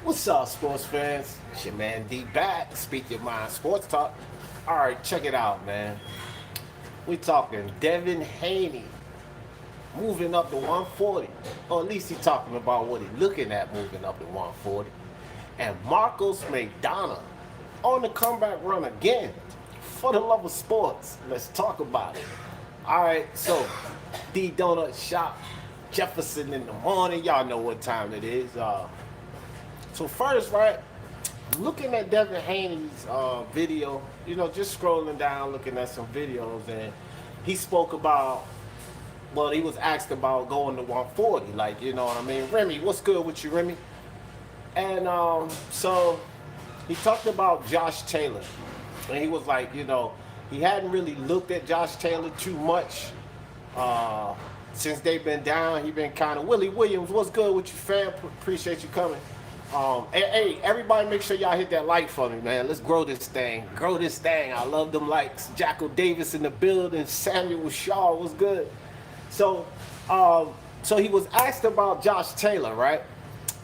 What's up, sports fans? It's your man D back. Speak Your Mind Sports Talk. All right, check it out, man. We talking Devin Haney moving up to 140, or at least he talking about what he looking at moving up to 140. And Marcos Maidana on the comeback run again. For the love of sports, let's talk about it. All right, so D Donut Shop, Jefferson in the morning. Y'all know what time it is. So first, right, looking at Devin Haney's video, just scrolling down, looking at some videos, and he spoke about, well, he was asked about going to 140, like, you know what I mean? Remy, what's good with you, Remy? And so he talked about Josh Taylor, and he was like, he hadn't really looked at Josh Taylor too much since they've been down. He been kind of Willie Williams. What's good with you, fam? Appreciate you coming. Hey, everybody make sure y'all hit that like for me, man. Let's grow this thing. Grow this thing. I love them likes. Jacko Davis in the building. Samuel Shaw was good. So he was asked about Josh Taylor, right?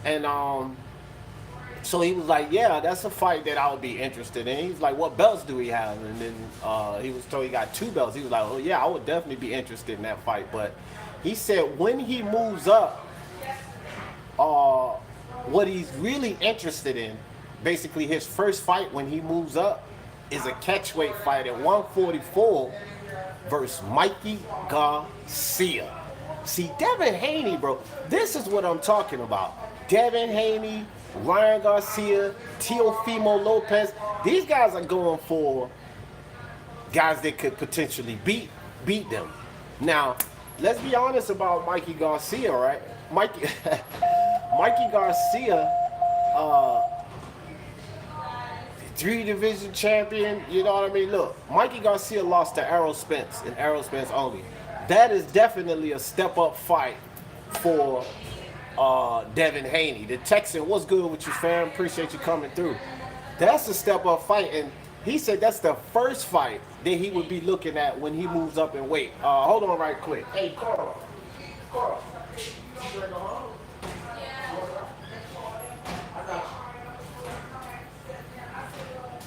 And so he was like, yeah, that's a fight that I would be interested in. He was like, what belts do he have? And then he was told he got 2 belts. He was like, oh yeah, I would definitely be interested in that fight. But he said when he moves up, what he's really interested in, basically his first fight when he moves up, is a catchweight fight at 144 versus Mikey Garcia. See, Devin Haney, bro, this is what I'm talking about. Devin Haney, Ryan Garcia, Teofimo Lopez, these guys are going for guys that could potentially beat them. Now, let's be honest about Mikey Garcia, right? Mikey Garcia, 3-division champion, you know what I mean? Look, Mikey Garcia lost to Errol Spence, and Errol Spence only. That is definitely a step-up fight for Devin Haney. The Texan, what's good with you, fam? Appreciate you coming through. That's a step-up fight, and he said that's the first fight that he would be looking at when he moves up in weight. Hold on right quick. Hey, Carl.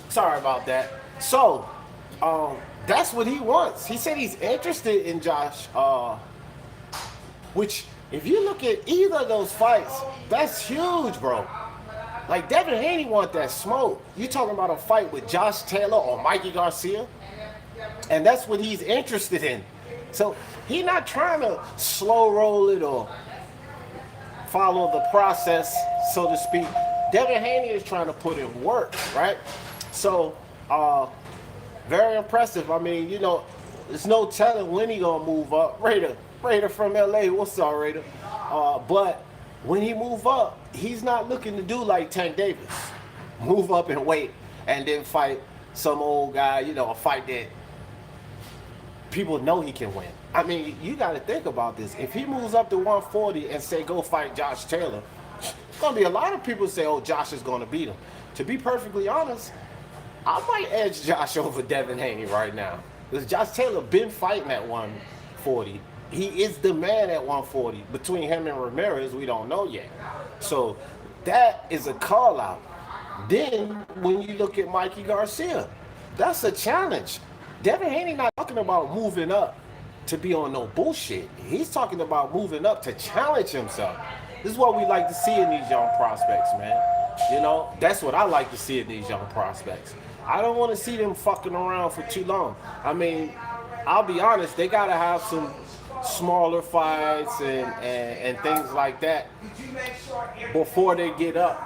Sorry about that. So, that's what he wants. He said he's interested in Josh, which, if you look at either of those fights, that's huge, bro. Like, Devin Haney want that smoke. You talking about a fight with Josh Taylor or Mikey Garcia? And that's what he's interested in. So, he's not trying to slow roll it or follow the process, so to speak. Devin Haney is trying to put in work, right? So, very impressive. I mean, there's no telling when he gonna move up. Raider from LA, what's up, Raider? But when he move up, he's not looking to do like Tank Davis, move up and wait, and then fight some old guy. A fight that people know he can win. I mean, you got to think about this. If he moves up to 140 and say go fight Josh Taylor, there's gonna be a lot of people say, oh, Josh is gonna beat him. To be perfectly honest, I might edge Josh over Devin Haney right now. Because Josh Taylor been fighting at 140. He is the man at 140. Between him and Ramirez, we don't know yet. So that is a call out. Then when you look at Mikey Garcia, that's a challenge. Devin Haney not talking about moving up to be on no bullshit. He's talking about moving up to challenge himself. This is what we like to see in these young prospects, man. That's what I like to see in these young prospects. I don't want to see them fucking around for too long. I mean, I'll be honest, they got to have some smaller fights and things like that before they get up,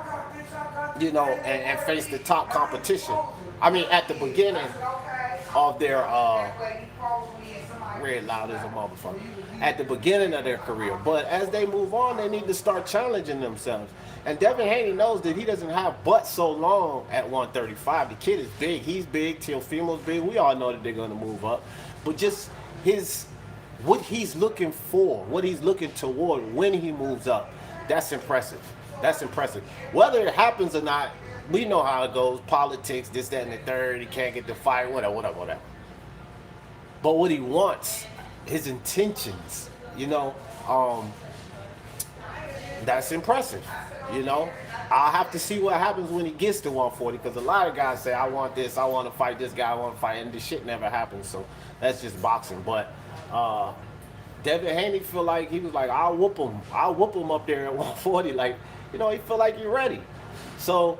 and face the top competition. I mean, at the beginning of their, red loud as a motherfucker, at the beginning of their career. But as they move on, they need to start challenging themselves. And Devin Haney knows that he doesn't have but so long at 135. The kid is big. He's big. Teofimo's big. We all know that they're going to move up. But just what he's looking for, what he's looking toward when he moves up, that's impressive. That's impressive. Whether it happens or not, we know how it goes. Politics, this, that, and the third. He can't get the fight, whatever. But what he wants, his intentions, that's impressive. You know, I'll have to see what happens when he gets to 140, because a lot of guys say, I want this, I want to fight this guy, I want to fight, and this shit never happens. So that's just boxing. But Devin Haney feel like, he was like, I'll whoop him up there at 140. Like, you know, he feel like you're ready. So,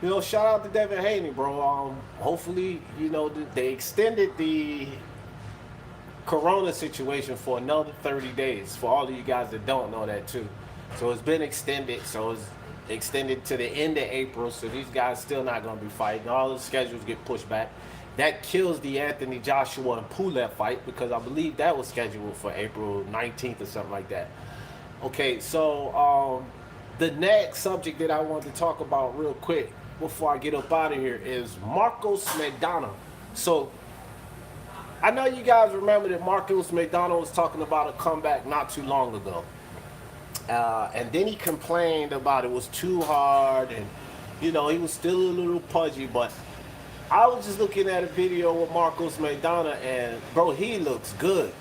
you know, shout out to Devin Haney, bro. Hopefully, you know, they extended the Corona situation for another 30 days. For all of you guys that don't know that too. So it's been extended. So it's extended to the end of April. So these guys still not going to be fighting. All the schedules get pushed back. That kills the Anthony Joshua and Pulev fight, because I believe that was scheduled for April 19th or something like that. Okay, so the next subject that I want to talk about real quick before I get up out of here is Marcos Maidana. So I know you guys remember that Marcos Maidana was talking about a comeback not too long ago. And then he complained about it was too hard, and, you know, he was still a little pudgy. But I was just looking at a video with Marcos Maidana, and, bro, he looks good.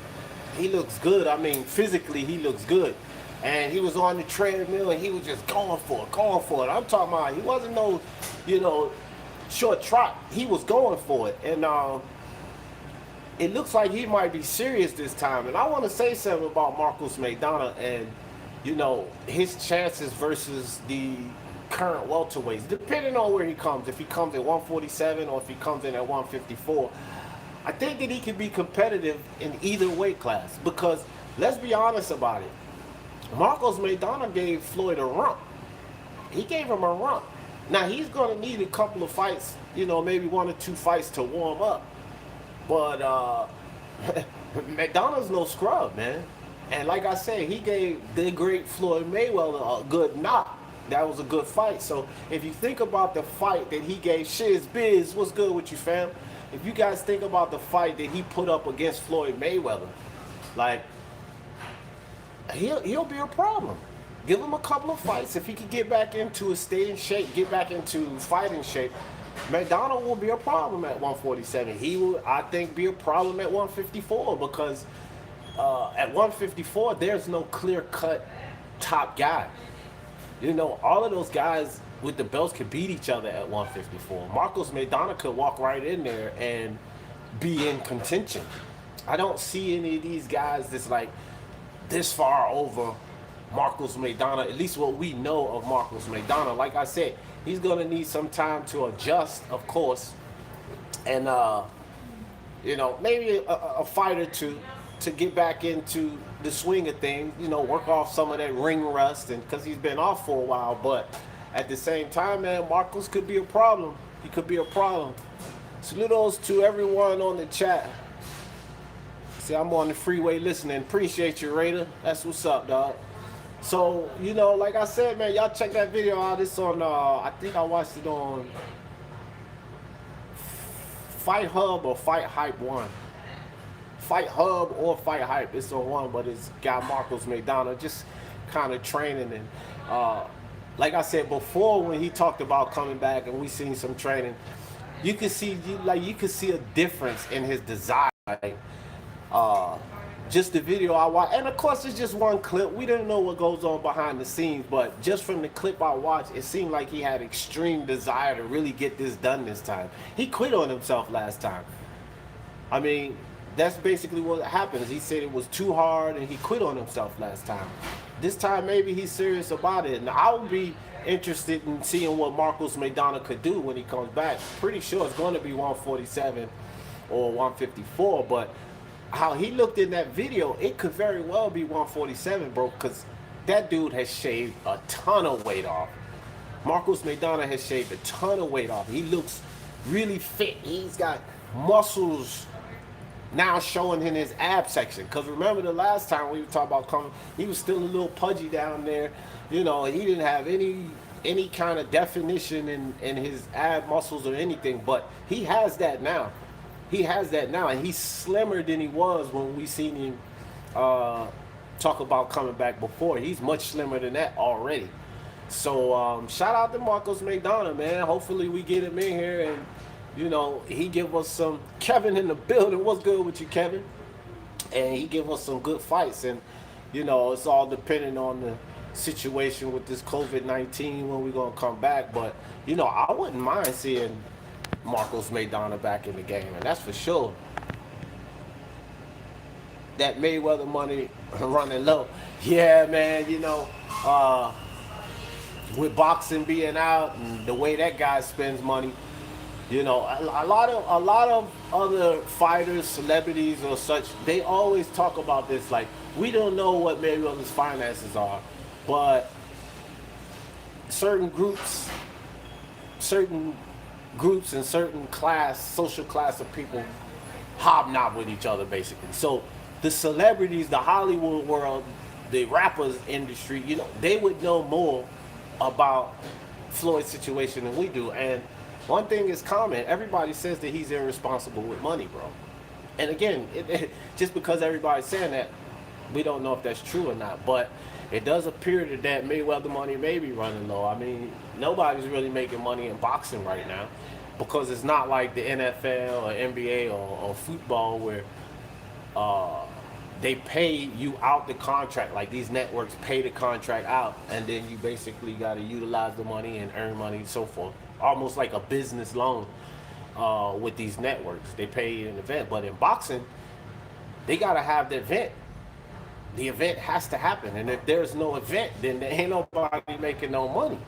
He looks good. I mean, physically, he looks good. And he was on the treadmill, and he was just going for it. I'm talking about, he wasn't no, you know, short trot. He was going for it. And it looks like he might be serious this time. And I want to say something about Marcos Maidana and, you know, his chances versus the current welterweights, depending on where he comes. If he comes at 147 or if he comes in at 154, I think that he can be competitive in either weight class. Because let's be honest about it, Marcos Maidana gave Floyd a rump. He gave him a rump. Now, he's going to need a couple of fights, you know, maybe 1 or 2 fights to warm up. But Maidana's no scrub, man. And like I said, he gave the great Floyd Mayweather a good knock. That was a good fight. So if you think about the fight that he gave Shiz Biz, what's good with you, fam? If you guys think about the fight that he put up against Floyd Mayweather, like, he'll be a problem. Give him a couple of fights. If he could get back into a state in shape, get back into fighting shape, Maidana will be a problem at 147. He will, I think, be a problem at 154, because at 154, there's no clear-cut top guy. You know, all of those guys with the belts could beat each other at 154. Marcos Maidana could walk right in there and be in contention. I don't see any of these guys that's like this far over Marcos Maidana, at least what we know of Marcos Maidana. Like I said, he's going to need some time to adjust, of course, and, you know, maybe a fight or two to get back into the swing of things, you know, work off some of that ring rust, and because he's been off for a while. But at the same time, man, Marcos could be a problem. He could be a problem. Saludos to everyone on the chat. See, I'm on the freeway listening. Appreciate you, Raider. That's what's up, dog. So, you know, like I said, man, y'all check that video out. It's on, I think I watched it on Fight Hub or Fight Hype 1. Fight Hub or Fight Hype. It's on one, but it's got Marcos Maidana just kind of training. And like I said before, when he talked about coming back and we seen some training, you could see a difference in his desire. Like, just the video I watched, and of course it's just one clip. We didn't know what goes on behind the scenes, but just from the clip I watched, it seemed like he had extreme desire to really get this done this time. He quit on himself last time. I mean, that's basically what happens. He said it was too hard and he quit on himself last time. This time maybe he's serious about it. And I would be interested in seeing what Marcos Maidana could do when he comes back. Pretty sure it's going to be 147 or 154, but how he looked in that video, it could very well be 147, bro, because that dude has shaved a ton of weight off. Marcos Maidana has shaved a ton of weight off. He looks really fit. He's got muscles now showing in his ab section. Because remember the last time we were talking about coming, he was still a little pudgy down there. You know, he didn't have any kind of definition in his ab muscles or anything, but he has that now. He has that now, and he's slimmer than he was when we seen him talk about coming back before. He's much slimmer than that already. So shout out to Marcos Maidana, man. Hopefully we get him in here and, you know, he give us some. Kevin in the building. What's good with you, Kevin? And he give us some good fights. And, you know, it's all depending on the situation with this COVID-19 when we're gonna come back. But I wouldn't mind seeing Marcos Maidana back in the game, and that's for sure. That Mayweather money running low. Yeah, man. With boxing being out and the way that guy spends money, a lot of other fighters, celebrities or such, they always talk about this. Like, we don't know what Mayweather's finances are, but certain groups, and certain social class of people hobnob with each other, basically. So the celebrities, the Hollywood world, the rappers industry, they would know more about Floyd's situation than we do. And one thing is common: everybody says that he's irresponsible with money, bro. And again, just because everybody's saying that, we don't know if that's true or not. But it does appear that Mayweather money may be running low. I mean, nobody's really making money in boxing right now, because it's not like the NFL or NBA or football where they pay you out the contract. Like, these networks pay the contract out, and then you basically got to utilize the money and earn money and so forth. Almost like a business loan with these networks. They pay you an event. But in boxing, they got to have the event. The event has to happen. And if there's no event, then there ain't nobody making no money.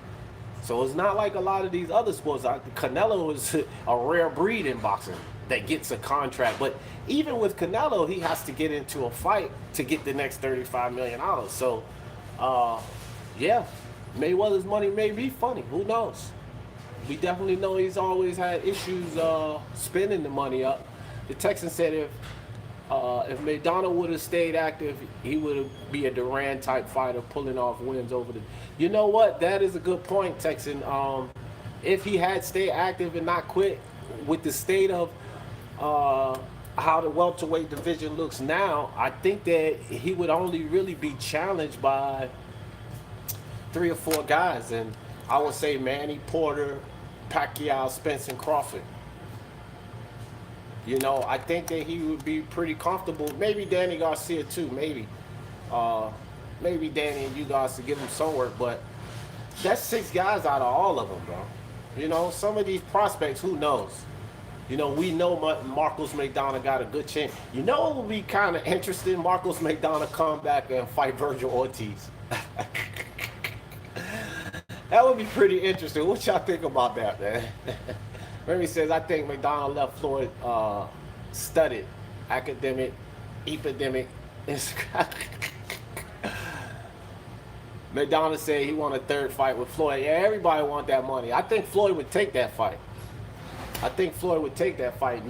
So it's not like a lot of these other sports. Canelo is a rare breed in boxing that gets a contract. But even with Canelo, he has to get into a fight to get the next $35 million. So, yeah, Mayweather's money may be funny. Who knows? We definitely know he's always had issues spending the money up. The Texan said if Maidana would have stayed active, he would be a Duran-type fighter, pulling off wins over the... You know what? That is a good point, Texan. If he had stayed active and not quit, with the state of how the welterweight division looks now, I think that he would only really be challenged by 3 or 4 guys. And I would say Manny, Porter, Pacquiao, Spence, and Crawford. I think that he would be pretty comfortable. Maybe Danny Garcia too. Maybe Danny and you guys to give him some work. But that's 6 guys out of all of them, bro. Some of these prospects, who knows? We know Marcos Maidana got a good chance. It would be kind of interesting. Marcos Maidana come back and fight Virgil Ortiz. That would be pretty interesting. What y'all think about that, man? Remy says, I think Maidana left Floyd studied, academic, epidemic. Maidana said he want a 3rd fight with Floyd. Yeah, everybody want that money. I think Floyd would take that fight. And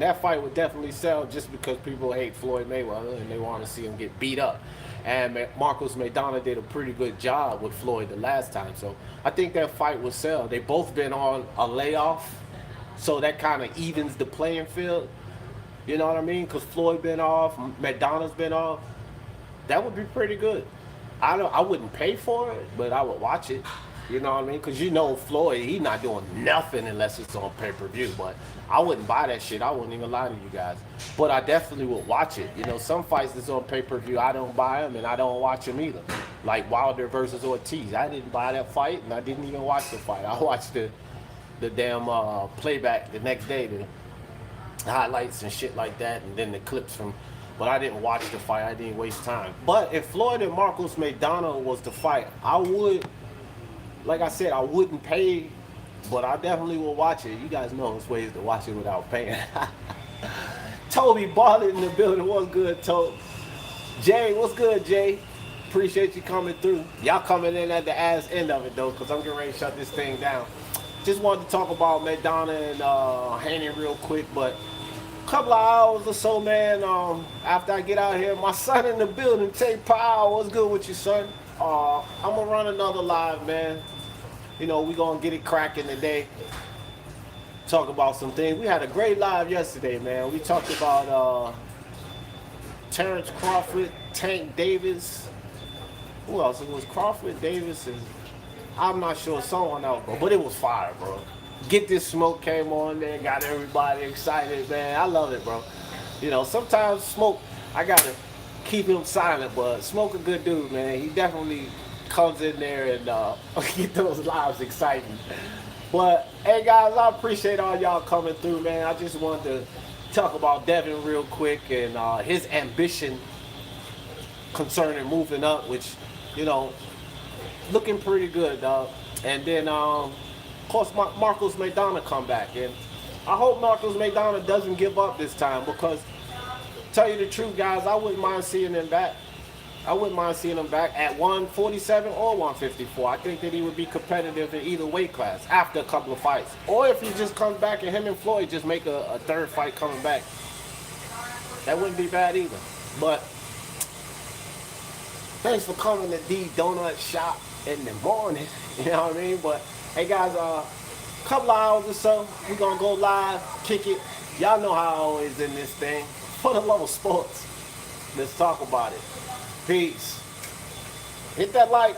that fight would definitely sell, just because people hate Floyd Mayweather and they want to see him get beat up. And Marcos Maidana did a pretty good job with Floyd the last time. So I think that fight would sell. They both been on a layoff, so that kind of evens the playing field. You know what I mean? Because Floyd been off, Maidana's been off. That would be pretty good. I wouldn't pay for it, but I would watch it. You know what I mean? Because Floyd, he not doing nothing unless it's on pay-per-view. But I wouldn't buy that shit. I wouldn't even lie to you guys. But I definitely would watch it. Some fights that's on pay-per-view, I don't buy them and I don't watch them either. Like Wilder versus Ortiz. I didn't buy that fight and I didn't even watch the fight. I watched the damn playback the next day, the highlights and shit like that, and then the clips from... But I didn't watch the fight. I didn't waste time. But if Floyd and Marcos Maidana was the fight, I would... Like I said, I wouldn't pay, but I definitely will watch it. You guys know there's ways to watch it without paying. Toby Bartlett in the building. What's good, Toby? Jay, what's good, Jay? Appreciate you coming through. Y'all coming in at the ass end of it, though, because I'm getting ready to shut this thing down. Just wanted to talk about Maidana and Haney real quick, but a couple of hours or so, man, after I get out here, my son in the building, Tay Powell. What's good with you, son? I'm going to run another live, man. We're going to get it cracking today. Talk about some things. We had a great live yesterday, man. We talked about Terrence Crawford, Tank Davis. Who else? It was Crawford, Davis, and I'm not sure, someone else, bro. But it was fire, bro. Get This Smoke came on there, got everybody excited, man. I love it, bro. Sometimes Smoke, I got to keep him silent, but Smoke a good dude, man. He definitely comes in there and get those lives exciting. But hey guys, I appreciate all y'all coming through, man. I just wanted to talk about Devin real quick and his ambition concerning moving up, which, you know, looking pretty good, dog. And then, of course, Marcos Maidana come back, and I hope Marcos Maidana doesn't give up this time, because, tell you the truth, guys, I wouldn't mind seeing him back. I wouldn't mind seeing him back at 147 or 154. I think that he would be competitive in either weight class after a couple of fights. Or if he just comes back and him and Floyd just make a third fight coming back, that wouldn't be bad either. But thanks for coming to D Donut Shop in the morning. You know what I mean? But hey guys, couple of hours or so, we're gonna go live, kick it. Y'all know how I always in this thing. For the love of sports, let's talk about it. Peace. Hit that like.